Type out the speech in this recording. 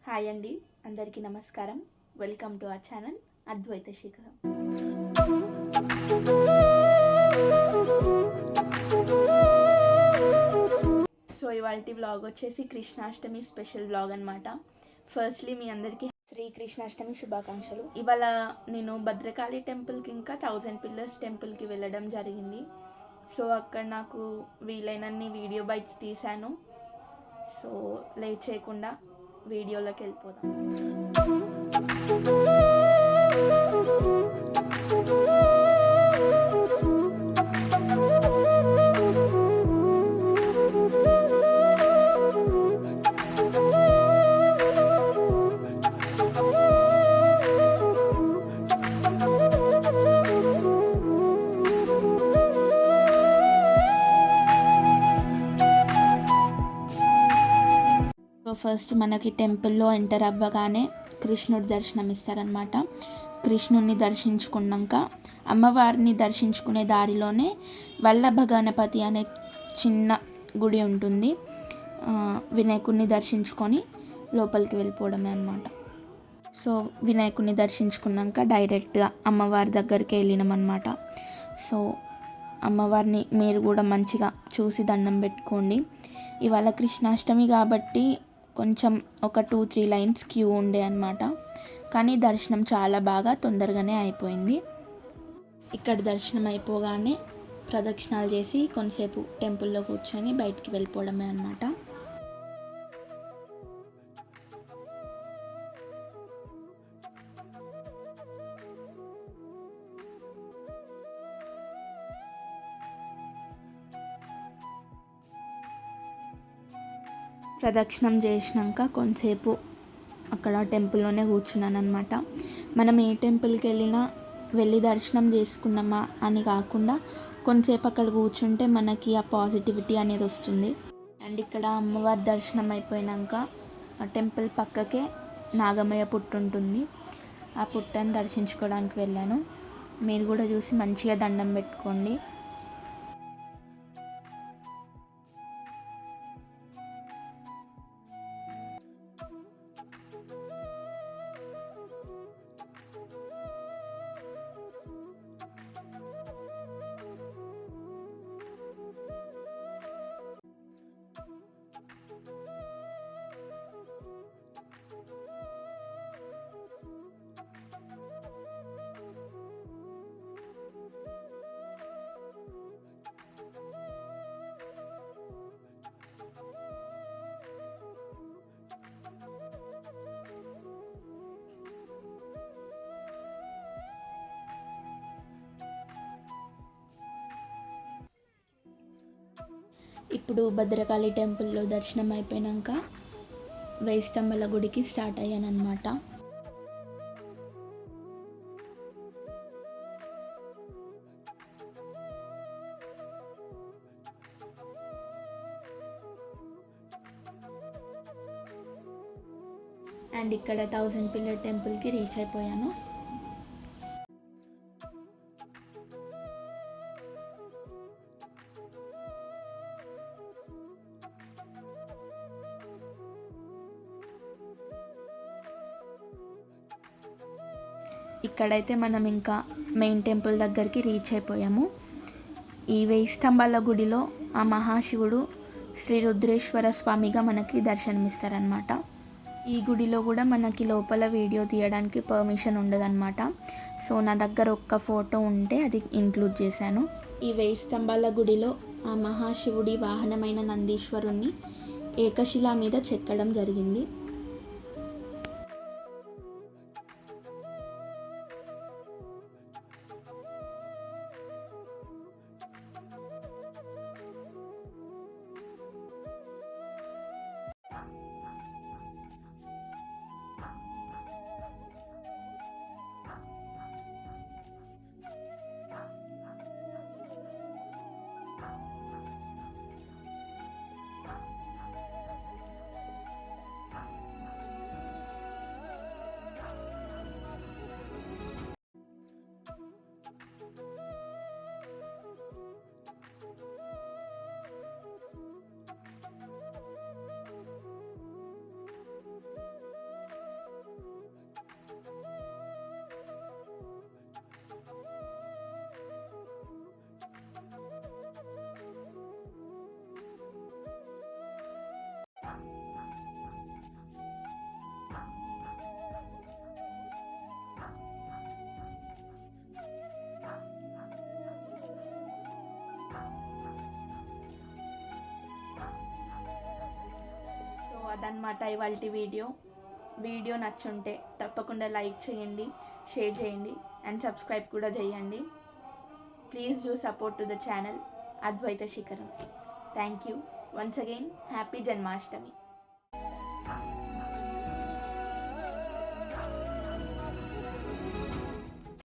Hi అండి, అందరికీ నమస్కారం. Welcome to our channel Advaita శిఖరం. సో ఇవాల్టి వ్లాగ్ వచ్చేసి కృష్ణాష్టమి స్పెషల్ వ్లాగ్ అనమాట. ఫస్ట్లీ మీ అందరికీ శ్రీకృష్ణాష్టమి శుభాకాంక్షలు. ఇవాళ నేను భద్రకాళి టెంపుల్కి ఇంకా 1000 పిల్లర్స్ టెంపుల్కి వెళ్ళడం జరిగింది. సో అక్కడ నాకు వీలైనన్ని వీడియో బైట్స్ తీశాను. సో లేట్ చేయకుండా వీడియోలోకి వెళ్ళిపోదాం. ఫస్ట్ మనకి టెంపుల్లో ఎంటర్ అవ్వగానే కృష్ణుడి దర్శనం ఇస్తారనమాట. కృష్ణుడిని దర్శించుకున్నాక అమ్మవారిని దర్శించుకునే దారిలోనే వల్లభ గణపతి అనే చిన్న గుడి ఉంటుంది. వినాయకుడిని దర్శించుకొని లోపలికి వెళ్ళిపోవడమే అనమాట. సో వినాయకుడిని దర్శించుకున్నాక డైరెక్ట్గా అమ్మవారి దగ్గరికి వెళ్ళినామన్నమాట. సో అమ్మవారిని మీరు కూడా మంచిగా చూసి దండం పెట్టుకోండి. ఇవాళ కృష్ణాష్టమి కాబట్టి కొంచెం ఒక 2-3 లైన్స్ క్యూ ఉండే అనమాట. కానీ దర్శనం చాలా బాగా తొందరగానే అయిపోయింది. ఇక్కడ దర్శనం అయిపోగానే ప్రదక్షిణాలు చేసి కొంతసేపు టెంపుల్లో కూర్చొని బయటికి వెళ్ళిపోవడమే అనమాట. ప్రదక్షిణం చేసినాక కొంతసేపు అక్కడ టెంపుల్లోనే కూర్చున్నాను అనమాట. మనం ఏ టెంపుల్కి వెళ్ళి దర్శనం చేసుకున్నామా అని కాకుండా కొంతసేపు అక్కడ కూర్చుంటే మనకి ఆ పాజిటివిటీ అనేది వస్తుంది. అండ్ ఇక్కడ అమ్మవారి దర్శనం అయిపోయాక ఆ టెంపుల్ పక్కకే నాగమయ్య పుట్టు ఉంటుంది. ఆ పుట్టని దర్శించుకోవడానికి వెళ్ళాను. మీరు కూడా చూసి మంచిగా దండం పెట్టుకోండి. ఇప్పుడు భద్రకాళి టెంపుల్లో దర్శనం అయిపోయాక 1000 స్తంభాల గుడికి స్టార్ట్ అయ్యాను అనమాట. అండ్ ఇక్కడ 1000 పిల్లర్ టెంపుల్కి రీచ్ అయిపోయాను. ఇక్కడైతే మనం ఇంకా మెయిన్ టెంపుల్ దగ్గరికి రీచ్ అయిపోయాము. ఈ 1000 స్తంభాల గుడిలో ఆ మహాశివుడు శ్రీ రుద్రేశ్వర స్వామిగా మనకి దర్శనమిస్తారనమాట. ఈ గుడిలో కూడా మనకి లోపల వీడియో తీయడానికి పర్మిషన్ ఉండదన్నమాట. సో నా దగ్గర ఒక్క ఫోటో ఉంటే అది ఇంక్లూడ్ చేశాను. ఈ 1000 స్తంభాల గుడిలో ఆ మహాశివుడి వాహనమైన నందీశ్వరుణ్ణి ఏకశిలా మీద చెక్కడం జరిగింది. అదనమాట ఇవాళ వీడియో నచ్చుంటే తప్పకుండా లైక్ చేయండి, షేర్ చేయండి అండ్ సబ్స్క్రైబ్ కూడా చేయండి. Please do support to the channel Advaita Shikharam. Thank you once again. Happy Janmashtami.